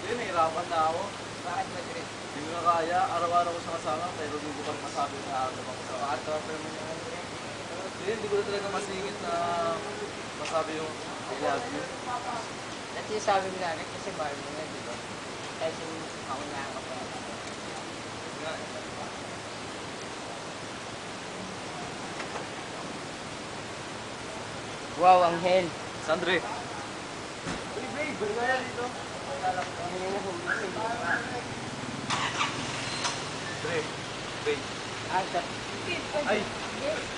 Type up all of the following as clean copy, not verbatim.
Yun, nahirapan na ako. Bakit Madrid? Hindi ko na kaya. Araw-araw ko siya kasama, pero hindi ko pa rin masabi na araw ako sa Bakit offer mo naman Madrid? hindi ko na talaga masingit na masabi yung I love you. At sinasabi mo na rin kasi mahal mo na, di ba? Kasi ako na ka pa. Nga. Wow, Anghel. Sandre. Uy, babe, balik ka na dito. Ano yung nahulit sa Dre, babe. Ay!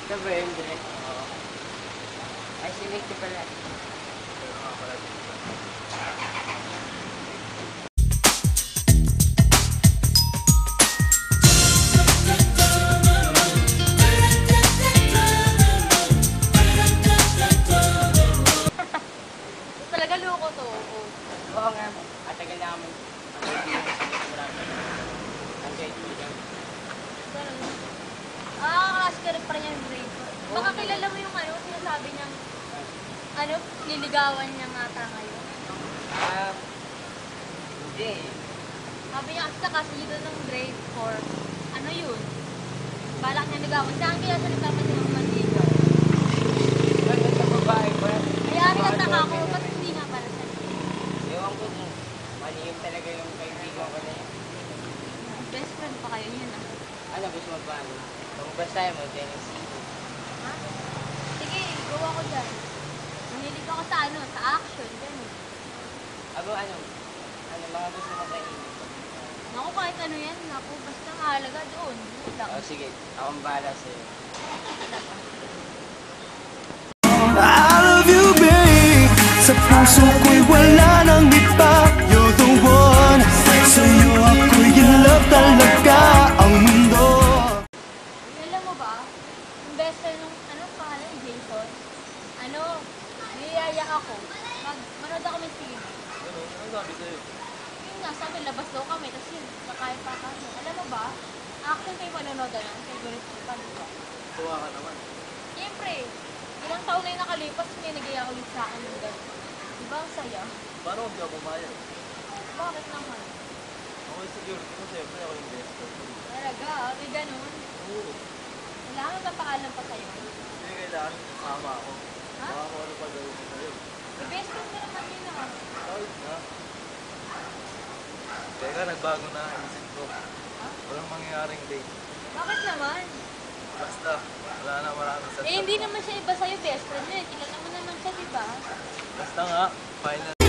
Ito ba yun, Dre? Oo. Ay, si Nicky pala. Pero nga pala dito. Talaga loko to. Oo nga. At tagal na kami. Ang kaibigan sa marami. Ang kaibigan. Ganun. Kasi ka rin pa rin yung grade. Baka kilala mo yung sinasabi niyang, niligawan niya nga ata ngayon. Hindi. Sabi niya kasi nakasido ng grade 4. Ano yun? Balak niya ligawan. Saan kaya salita pa siya ng mandigaw? Ano sa babae ba? Kaya nagtataka ko, ba't hindi nga para sa Ewan ko kung maliyom talaga yung kaibigan ko na yun. best friend pa kayo yun Ano, gusto mo ba? Tumabas tayo mo, tennis. Ha? Sige, go ako dyan. Mahilig ako sa sa action, gano'n. Abo, ano, mga gusto mo kainin? Naku, kahit ano yan, naku, basta mahalaga doon. Sige, akong bahala sa'yo. I love you, babe. Sa puso ko'y wala nang iba. You're the one. Sa'yo ako'y in love talaga ang mundo. Alam mo ba, yung best friend nung, pangalan, Jason, niyaya ako. Manood ako ng TV. Ano sabi sa'yo? Yun nga, sabi, labas daw kami, tapos yun, kakain pa kami. Alam mo ba, action kayo manonood na, favorite ko pa, di ba? Tuwa ka naman. Siyempre, ilang taon na yung nakalipas, may nagaya ulit sa akin ng gano'n. Di ba, ang saya? Paano kung di ako pumayag? Bakit naman? Ako yung security ko, siyempre ako yung best friend. Talaga, may gano'n. Oo. Kailangan magpapaalam pa sa'yo. Hindi kailangan kasama ako. Ha? Baka kung ano pa gawin ko sa'yo. May best friend ka naman yun Kahit na. Teka, nagbago na isip ko. Walang mangyayaring date. Bakit naman? Basta, wala na maraming Eh, hindi naman siya iba sa'yo, best friend mo eh. Kilala mo naman siya, di ba? Basta nga, final.